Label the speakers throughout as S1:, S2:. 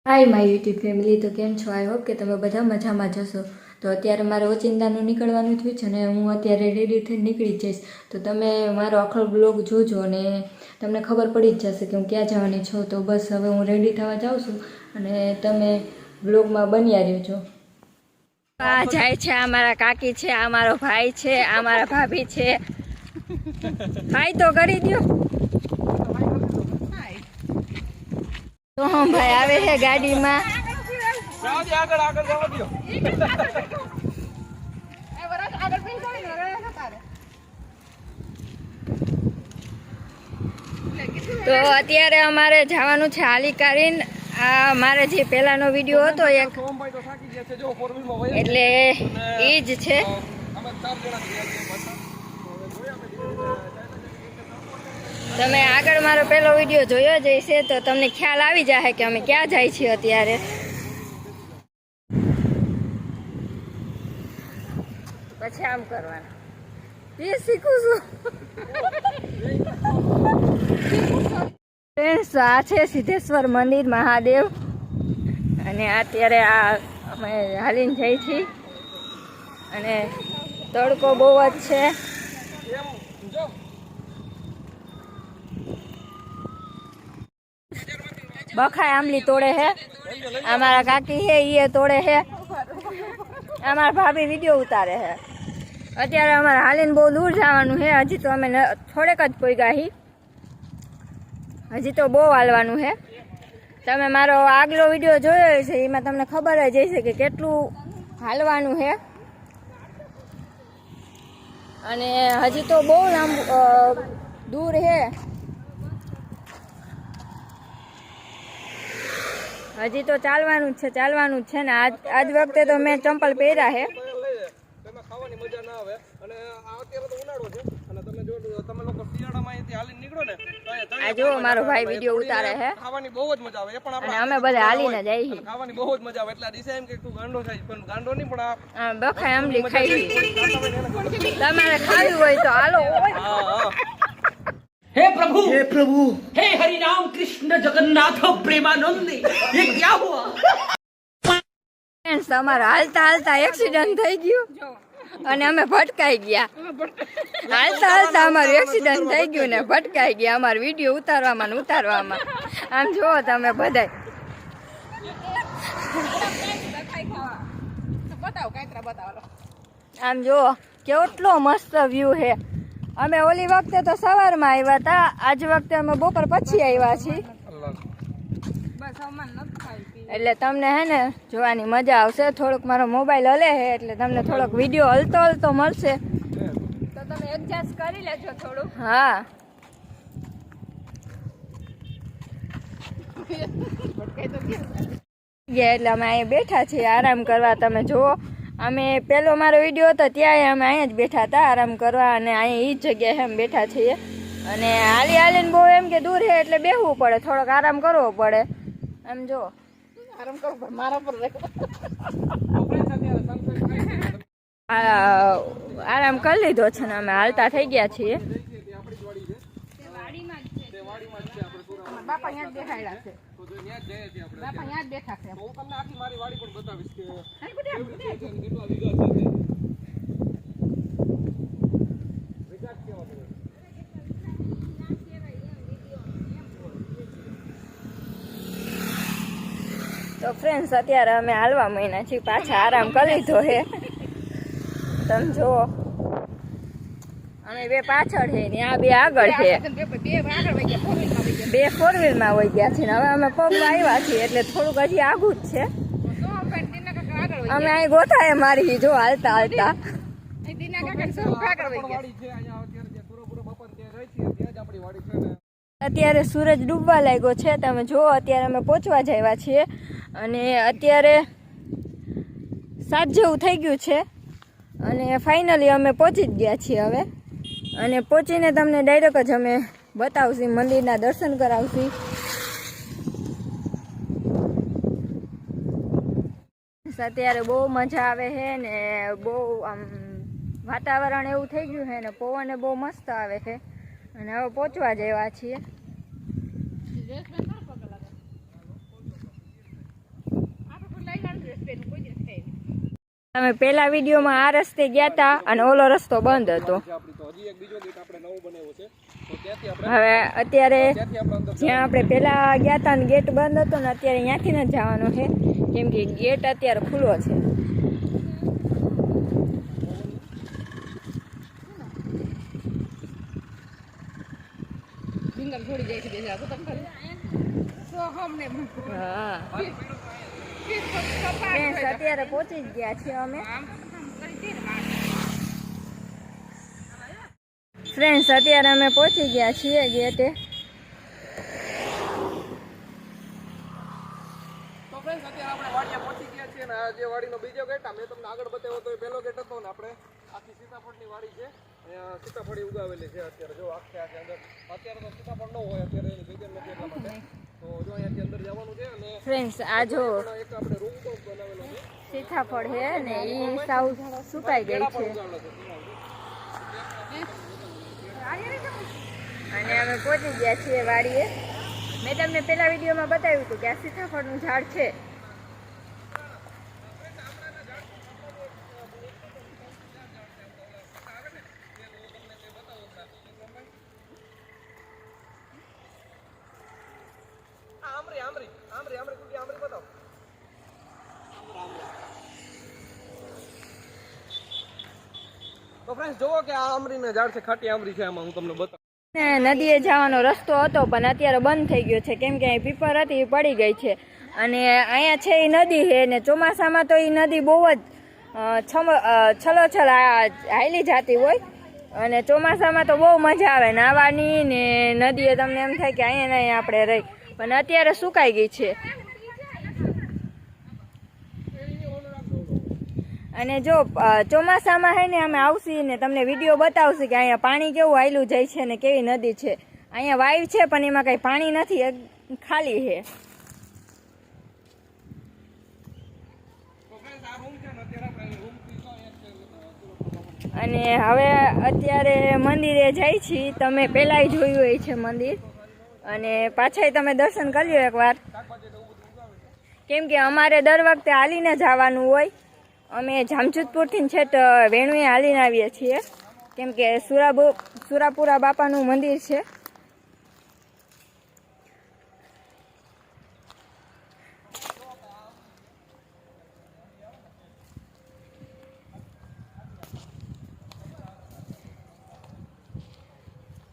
S1: Hi my YouTube family, તો કેમ છો? આઈ હોપ કે તમે બધા મજામાં જશો. તો અત્યારે મારે ઓચિંતાનું નીકળવાનું થયું છે ને હું અત્યારે રેડી થઈને નીકળી જઈશ. તો તમે મારો આખો બ્લોગ જોજો અને તમને ખબર પડી જ જશે કે હું ક્યાં જવાની છું. તો બસ હવે હું રેડી થવા જાઉં છું અને તમે બ્લોગમાં બન્યા રહેજો. આ જાય છે, આ મારા કાકી છે, આ મારો ભાઈ છે, આ મારા ભાભી છે. હાય તો કરી દો. તો હમ ભાઈ આવે છે ગાડીમાં. તો અત્યારે અમારે જવાનું છે હાલીકારીન. આ મારે જે પહેલાનો વિડીયો હતો એક, એટલે એ જ છે. તમે આગળ મારો પહેલો વિડીયો જોયો જ હશે તો તમને ખ્યાલ આવી જાય કે અમે ક્યાં જાય છીએ અત્યારે. પછી આમ કરવાનું એ શીખું છું. આ છે સિદ્ધેશ્વર મંદિર મહાદેવ અને અત્યારે આ અમે હાલીને જઈ છીએ અને તડકો બહુ જ છે. બખાય આમલી તોડે હે, અમારા કાકી હે એ તોડે હે, અમારા ભાભી વિડીયો ઉતારે હે. અત્યારે અમારે હાલીને બહુ દૂર જવાનું છે. હજી તો અમે થોડેક જ પોઈગા હી, હજી તો બહુ હાલવાનું છે. તમે મારો આગલો વિડીયો જોયો છે એમાં તમને ખબર જ હશે કે કેટલું હાલવાનું છે. અને હજી તો બહુ લાંબુ દૂર છે. હજી તો ચાલવાનું જ છે ને. આજ વખતે તો મેં ચંપલ પહેર્યા છે.
S2: ખાવાની મજા ના આવે અને અત્યારે તો ઉનાળો છે અને તમે જો તમે લોકો શિયાળામાં અહીંથી હાલીને નીકળો ને
S1: આ જો મારો ભાઈ વિડીયો ઉતારે છે.
S2: ખાવાની બહુ જ મજા આવે. એ પણ
S1: આપણે અમે બધા હાલીને જઈએ.
S2: ખાવાની બહુ જ મજા આવે. એટલે દિશા એમ કે તું ગાંડો થાય પણ ગાંડો નહીં પણ
S1: આ બખાય આમલી ખાઈ. તમારે ખાવી હોય તો હાલો.
S3: हे प्रभु हे हरि राम कृष्ण जगन्नाथ प्रेमानंद ये क्या हुआ?
S1: તમારા હાલતા હાલતા એક્સિડન્ટ થઈ ગયું અને અમે ભટકાઈ ગયા. હાલતા હાલતા અમારું એક્સિડન્ટ થઈ ગયું ને ભટકાઈ ગયા અમારો વિડીયો ઉતારવામાં ને ઉતારવામાં. આમ જુઓ તમે બધાય. આમ જુઓ કેટલો મસ્ત વ્યૂ છે. અમે ઓલી વખતે તો સવારમાં આવ્યા હતા, આજ વખતે અમે બપોર પછી આવ્યા છીએ. એટલે તમને હે ને જોવાની મજા આવશે. થોડુંક મારો મોબાઈલ હલે છે એટલે તમને થોડોક વિડીયો હલતો હલતો મળશે, તો તમે એડજસ્ટ કરી લેજો થોડું. હા એટલે અમે અહીંયા બેઠા છીએ આરામ કરવા. તમે જુઓ, અમે પેલો મારો વિડીયો હતો ત્યાં અમે અહીંયા જ બેઠા હતા આરામ કરવા અને અહીંયા એ જ જગ્યાએ અમે બેઠા છીએ. અને હાલી હાલીને બહુ એમ કે દૂર છે એટલે બેસવું પડે, થોડોક આરામ કરવો પડે. આમ જો આરામ કરવો પડે મારા પર. આરામ કરી લીધો છે ને અમે હાલતા થઈ ગયા છીએ. બાપા અહીંયા જ બેઠાડ્યા છે. બાપા અહીંયા જ બેઠા છે. હું તમને આખી મારી વાડી પણ બતાવીશ કે કેટલા વીઘા છે. તો ફ્રેન્ડ્સ અત્યારે અમે હાલવા મહિના છીએ, પાછા આરામ કરી લીધો છે. તમે જુઓ અમે બે પાછળ છે ને આ બે આગળ છે. બે ફોર વ્હીલમાં વહી ગયા છે ને હવે અમે પગમાં આવ્યા છીએ એટલે થોડુંક હજી આઘું જ છે. અમે અહીં ગોથાએ મારી જો હાલતા હાલતા. અત્યારે સૂરજ ડૂબવા લાગ્યો છે. તમે જુઓ અત્યારે અમે પહોંચવા જ આવ્યા છીએ અને અત્યારે 7 જેવું થઈ ગયું છે અને ફાઇનલી અમે પહોંચી જ ગયા છીએ હવે. અને પહોંચીને તમને ડાયરેક્ટ જ અમે બતાવશું, મંદિરના દર્શન કરાવશું. અત્યારે બહુ મજા આવે છે ને બહુ આમ વાતાવરણ એવું થઈ ગયું છે ને પવન બહુ મસ્ત આવે છે અને હવે પહોંચવા જ આવ્યા છીએ. અમે પહેલા વિડીયોમાં આ રસ્તે ગયા હતા અને ઓલો રસ્તો બંધ હતો.
S2: આપણી તો હજી એક બીજો ગેટ આપણે નવો બનાવ્યો છે તો ત્યાંથી આપણે
S1: હવે અત્યારે
S2: ત્યાંથી આપણે અંદર
S1: જ્યાં આપણે પહેલા ગયા હતા ને ગેટ બંધ હતો ને અત્યારે ત્યાંથી જ જવાનું છે કેમ કે ગેટ અત્યારે ખુલ્લો છે. હા Friends, અત્યારે પહોંચી જ ગયા છીએ અમે. ફ્રેન્ડ્સ અત્યારે અમે પહોંચી ગયા છીએ ગેટે.
S2: તો ફ્રેન્ડ્સ અત્યારે આપણે વાડીએ પહોંચી ગયા છીએ ને આ જે વાડીનો બીજો ગેટ મેં તમને આગળ બતાવ્યો તો એ પહેલો ગેટ હતો ને આપણે આખી સીતાફળની વાડી છે. અહીંયા સીતાફળી ઉગાવેલી છે અત્યારે જો આખે અંદર અત્યારે તો સીતાફળ ન હોય અત્યારે એની જગ્યા નથી એટલા માટે તો જો અહીંયાથી અંદર જવાનું છે અને
S1: ફ્રેન્ડ્સ આ જો
S2: એક આપણે રૂમ તો બનાવેલો છે
S1: સીતાફળ છે ને એ સાવ સુકાઈ ગઈ છે અને અમે પહોંચી ગયા છીએ વાડીએ. મેં તમને પેલા વિડીયોમાં બતાવ્યું હતું કે આ સીતાફળનું ઝાડ છે.
S2: તો ફ્રેન્ડ્સ જોવો કે આ આમરીના ઝાડ છે ખાટી આમરી છે આમાં હું તમને બતાવું.
S1: નદીએ જવાનો રસ્તો હતો પણ અત્યારે બંધ થઈ ગયો છે કેમ કે અહીં પીપર હતી એ પડી ગઈ છે અને અહીંયા છે એ નદી છે ને ચોમાસામાં તો એ નદી બહુ જ છલોછલ હાલી જતી હોય અને ચોમાસામાં તો બહુ મજા આવે નાહવાની ને નદીએ તમને એમ થાય કે અહીંયા નહીં આપણે રહી પણ અત્યારે સુકાઈ ગઈ છે. અને જો ચોમાસામાં હે ને અમે આવશી ને તમને વિડીયો બતાવશું કે અહીંયા પાણી કેવું હાલ્યું જાય છે ને કેવી નદી છે. અહીંયા વાયુ છે પણ એમાં કઈ પાણી નથી ખાલી છે. અને હવે અત્યારે મંદિરે જાય છીએ. તમે પહેલાંય જોયું હોય છે મંદિર અને પાછા તમે દર્શન કરી લો એકવાર કેમ કે અમારે દર વખતે હાલીને જવાનું હોય. અમે જામજોધપુરથી છેટ વેણુએ હાલીને આવીએ છીએ કેમ કે સુરાપુરા બાપાનું મંદિર છે.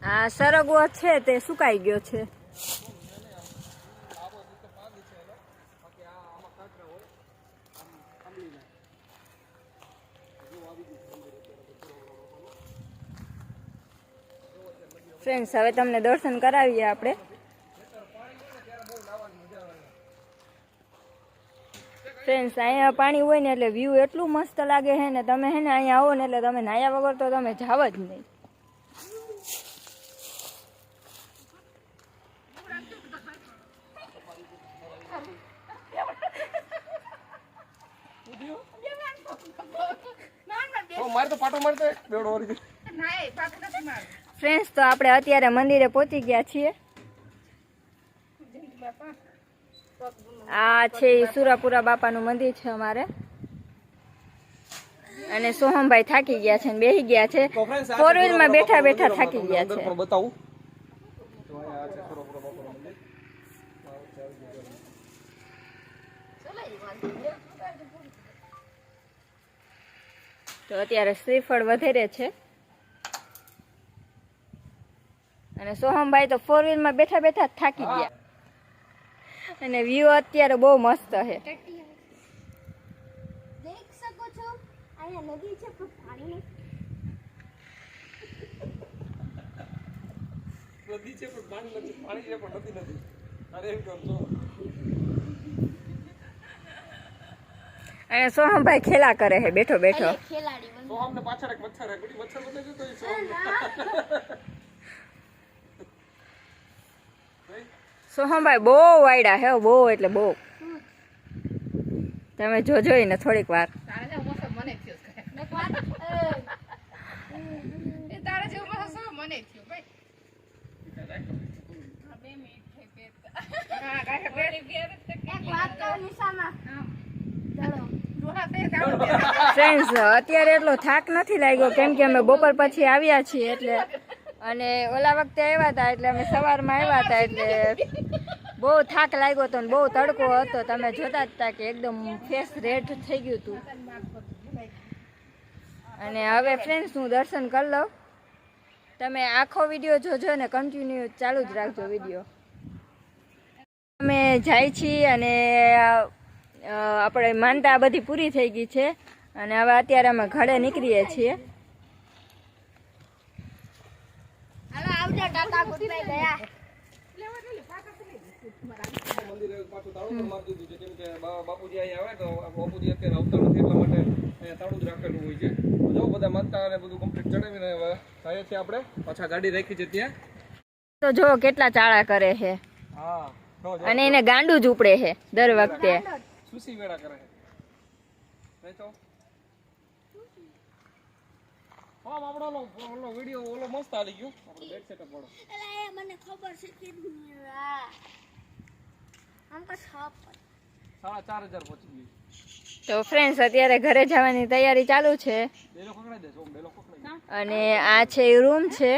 S1: આ સરગવો છે તે સુકાઈ ગયો છે. ફ્રેન્ડ્સ હવે તમને દર્શન કરાવીએ આપણે. ફ્રેન્ડ્સ અહીંયા પાણી હોય ને એટલે વ્યૂ એટલું મસ્ત લાગે છે ને તમે હે ને અહીંયા આવો ને એટલે તમે નાહ્યા વગર તો તમે જાવ જ નહીં. ફ્રેન્ડ્સ તો આપણે અત્યારે મંદિરે પહોંચી ગયા છીએ. આ છે સુરાપુરા બાપાનું મંદિર છે અમારે અને સોહમભાઈ થાકી ગયા છે ને બેસી ગયા છે. ફોર વ્હીલમાં બેઠા બેઠા થાકી ગયા છે.
S2: બતાવું
S1: તો અત્યારે શ્રીફળ વધારે છે અને સોહમભાઈ તો ફોર વ્હીલમાં બેઠા બેઠા થાકી ગયા અને વ્યૂ અત્યારે બહુ મસ્ત છે.
S4: દેખ શકો છો અહીંયા નદી છે પણ પાણી
S2: નદી છે પણ પાણી નથી પાણી છે પણ નદી નથી. અરે એમ કરજો
S1: અને સોહમભાઈ ખેલા કરે છે બેઠો બેઠો.
S4: ખેલાડી બન
S2: તો અમને પાછળ એક મચ્છર હે ગુડી મચ્છર બતાવી દો તો ઈ
S1: સોહમભાઈ બહુ વાયડા હે બહુ એટલે બહુ. તમે જોજો ને થોડીક વાર.
S4: એક વાત કહું નિશામાં ચલો
S1: ફ્રેન્ડ્સ અત્યારે એટલો થાક નથી લાગ્યો કેમ કે અમે બપોર પછી આવ્યા છીએ એટલે, અને ઓલા વખતે આવ્યા હતા એટલે અમે સવારમાં આવ્યા હતા એટલે બહુ થાક લાગ્યો હતો ને બહુ તડકો હતો. તમે જોતા જ હતા કે એકદમ ફેસ રેડ થઈ ગયું હતું. અને હવે ફ્રેન્ડ્સ હું દર્શન કરી લઉં. તમે આખો વિડીયો જોજો ને કન્ટિન્યુ ચાલુ જ રાખજો વિડીયો. અમે જાય છીએ અને આપણે માનતા બધી પૂરી થઈ ગઈ છે અને હવે અત્યારે અમે ઘરે નીકળીએ છીએ.
S4: હાલો આવજો ટાટા ગુડ બાય ગયા.
S2: મંદિરે પાછું તાળું મારી દીધું છે કેમ કે બાપુજી અહીંયા આવે તો બાપુજી અત્યારે આવતા નથી એટલા માટે અહીંયા તાળું જ રાખેલું હોય છે. જો બધા માનતા અને બધું કમ્પ્લીટ ચડાવીને હવે જાય છે આપણે પાછા ગાડી રાખી છે ત્યાં.
S1: તો જો કેટલા ચાળા કરે છે
S2: હા
S1: અને એને ગાંડું જ ઉપડે છે દર વખતે.
S2: સુસી વેડા કરે છે. નહીં તો હા આપણો ઓલો વિડિયો ઓલો મસ્ત આવી ગયો. આપણે બેક સેટઅપ વાળો.
S4: એટલે એ મને ખબર છે કે આમ તો
S2: 4,500 પહોંચી ગઈ.
S1: તો ફ્રેન્ડ્સ અત્યારે ઘરે જવાની તૈયારી ચાલુ છે
S2: બેલો પકડાઈ દે સોમ બેલો પકડાઈ દે.
S1: અને આ છે રૂમ છે.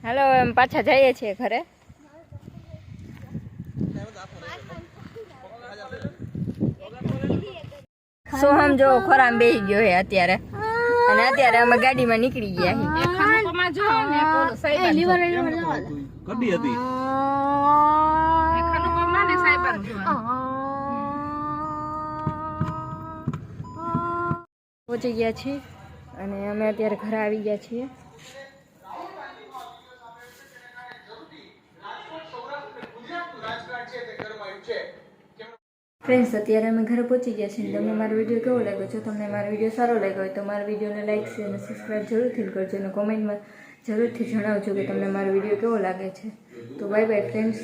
S1: હાલો એમ પાછા જઈએ છીએ ઘરે. સોહમ જો ખોરામ બેસી ગયો છે અત્યારે અને અત્યારે અમે ગાડીમાં નીકળી ગયા છીએ.
S2: કડી હતી.
S1: પહોંચી ગયા છીએ અને અમે અત્યારે ઘરે આવી ગયા છીએ. ફ્રેન્ડ્સ અત્યારે અમે ઘરે પહોંચી ગયા છીએ. તમને મારો વિડીયો કેવો લાગ્યો? જો તમને મારો વિડીયો સારો લાગ્યો હોય તો મારા વિડીયોને લાઈક શેર અને સબસ્ક્રાઈબ જરૂરથી કરજો અને કોમેન્ટમાં જરૂરથી જણાવજો કે તમને મારો વિડીયો કેવો લાગે છે. તો બાય બાય ફ્રેન્ડ્સ.